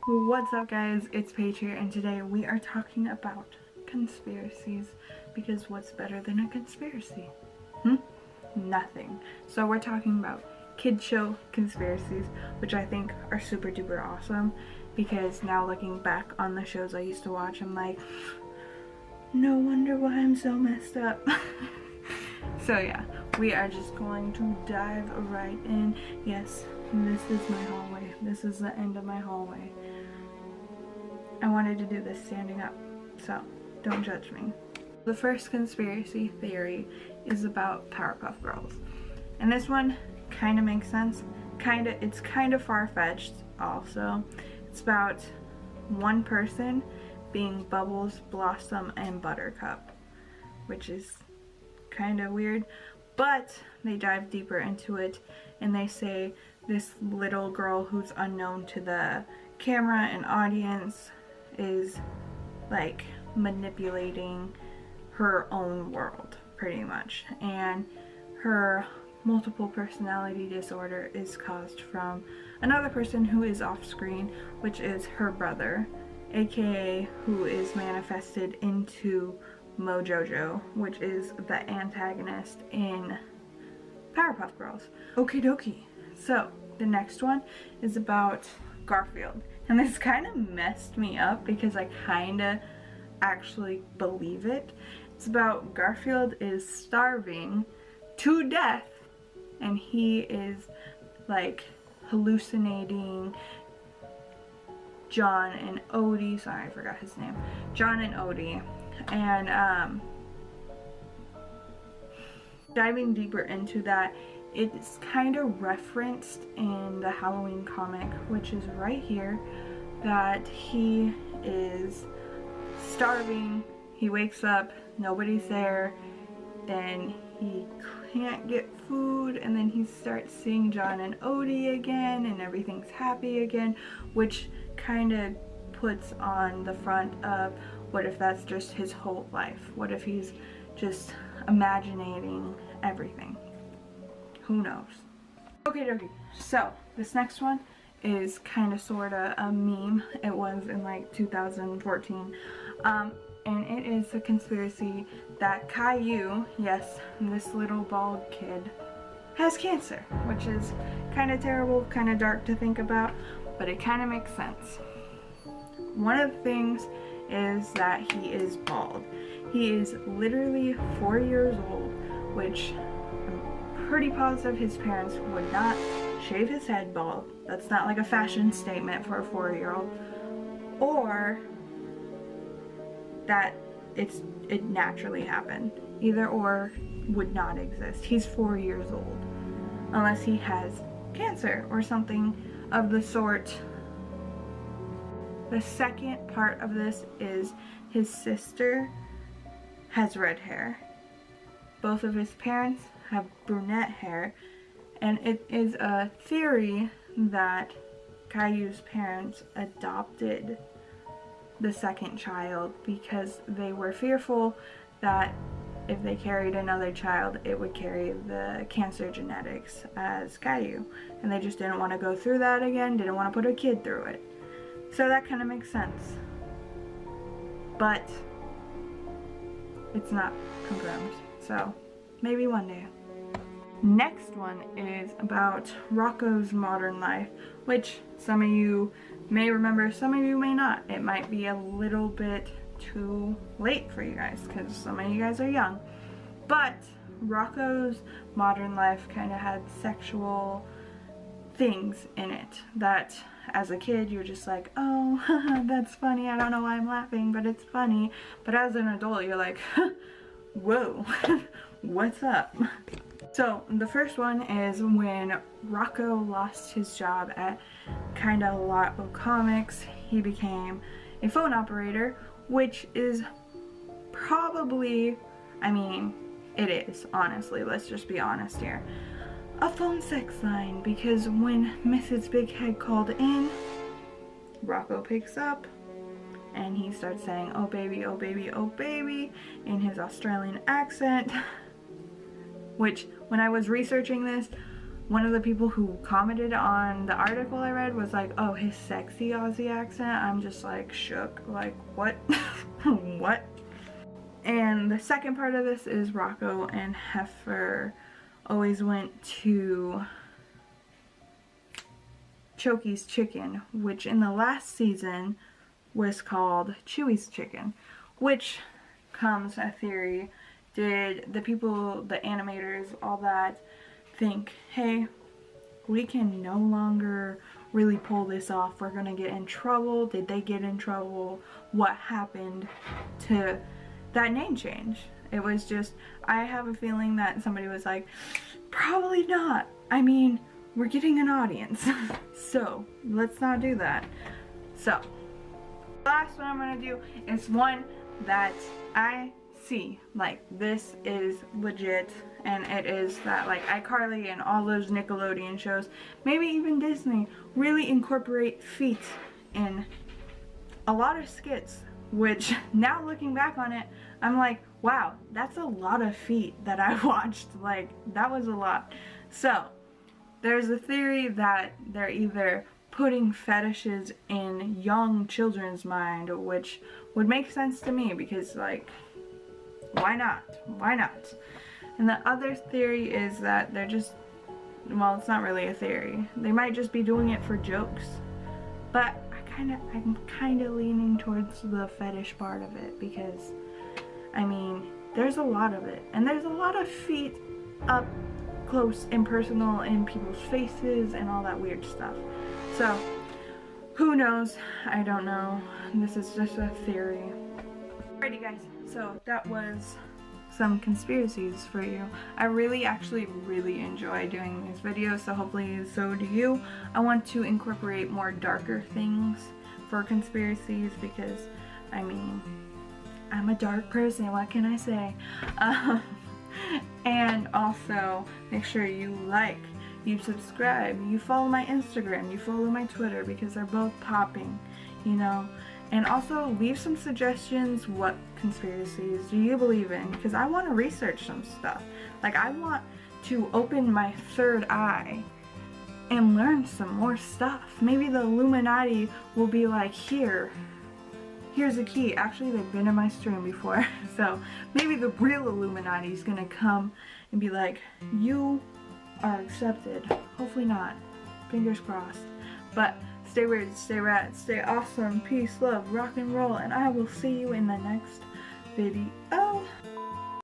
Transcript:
What's up guys, it's Paige here, and today we are talking about conspiracies, because what's better than a conspiracy? Nothing. So we're talking about kid show conspiracies, which I think are super duper awesome, because now looking back on the shows I used to watch, I'm like, no wonder why I'm so messed up. So yeah, we are just going to dive right in. Yes, this is my hallway. This is the end of my hallway. I wanted to do this standing up, so don't judge me. The first conspiracy theory is about Powerpuff Girls. And this one kind of makes sense. It's kind of far-fetched also. It's about one person being Bubbles, Blossom, and Buttercup, which is kind of weird, but they dive deeper into it and they say this little girl who's unknown to the camera and audience is like manipulating her own world pretty much, and her multiple personality disorder is caused from another person who is off screen, which is her brother, aka who is manifested into Mojojo, which is the antagonist in Powerpuff Girls. Okie dokie. So the next one is about Garfield, and this kind of messed me up because I kind of actually believe it. It's about Garfield is starving to death, and he is like hallucinating John and Odie. Sorry, I forgot his name. John and Odie. And diving deeper into that, it's kind of referenced in the Halloween comic, which is right here, that he is starving, he wakes up, nobody's there, then he can't get food, and then he starts seeing John and Odie again, and everything's happy again, which kind of puts on the front of, what if that's just his whole life? What if he's just imagining everything? Who knows? Okay, so this next one is kind of sort of a meme. It was in like 2014. And it is a conspiracy that Caillou, yes, this little bald kid, has cancer, which is kind of terrible, kind of dark to think about, but it kind of makes sense. One of the things is that he is bald. He is literally 4 years old, which I'm pretty positive his parents would not shave his head bald. That's not like a fashion statement for a 4-year-old, or that it naturally happened. Either or would not exist. He's 4 years old, unless he has cancer or something of the sort. The second part of this is his sister has red hair. Both of his parents have brunette hair, and it is a theory that Caillou's parents adopted the second child because they were fearful that if they carried another child, it would carry the cancer genetics as Caillou, and they just didn't want to go through that again, didn't want to put a kid through it. So that kind of makes sense, but it's not confirmed, so maybe one day. Next one is about Rocko's modern life, which some of you may remember, some of you may not. It might be a little bit too late for you guys because some of you guys are young. But Rocko's modern life kind of had sexual things in it that as a kid you're just like, oh, that's funny, I don't know why I'm laughing, but it's funny. But as an adult you're like, whoa, what's up? So the first one is when Rocko lost his job at kind of a lot of comics. He became a phone operator, which is probably, I mean, it is, honestly, let's just be honest here, a phone sex line, because when Mrs. Big Head called in, Rocko picks up and he starts saying, oh baby, oh baby, oh baby, in his Australian accent, which when I was researching this, one of the people who commented on the article I read was like, oh, his sexy Aussie accent. I'm just like shook, like what? What? And the second part of this is Rocko and Heifer always went to Choki's Chicken, which in the last season was called Chewy's Chicken, which comes a theory. Did the people, the animators, all that, think, hey, we can no longer really pull this off, we're gonna get in trouble? Did they get in trouble? What happened to that name change? It was just, I have a feeling that somebody was like, probably not. I mean, we're getting an audience, so let's not do that. So, the last one I'm gonna do is one that I see, like, this is legit, and it is that, like, iCarly and all those Nickelodeon shows, maybe even Disney, really incorporate feet in a lot of skits, which now looking back on it, I'm like, wow, that's a lot of feet that I watched. Like, that was a lot. So there's a theory that they're either putting fetishes in young children's mind, which would make sense to me because, like, why not? Why not? And the other theory is that they're just, well, it's not really a theory. They might just be doing it for jokes. But I'm kind of leaning towards the fetish part of it because, I mean, there's a lot of it. And there's a lot of feet up close and personal in people's faces and all that weird stuff. So, who knows? I don't know. This is just a theory. Alrighty guys, so that was some conspiracies for you. I actually really enjoy doing these videos, so hopefully so do you. I want to incorporate more darker things for conspiracies because, I mean, I'm a dark person, what can I say? And also, make sure you like, you subscribe, you follow my Instagram, you follow my Twitter because they're both popping, you know. And also leave some suggestions, what conspiracies do you believe in? Because I want to research some stuff. Like, I want to open my third eye and learn some more stuff. Maybe the Illuminati will be like, here's a key. Actually, they've been in my stream before. So maybe the real Illuminati is gonna come and be like, you are accepted. Hopefully not. Fingers crossed. But stay weird, stay rad, stay awesome, peace, love, rock and roll, and I will see you in the next video.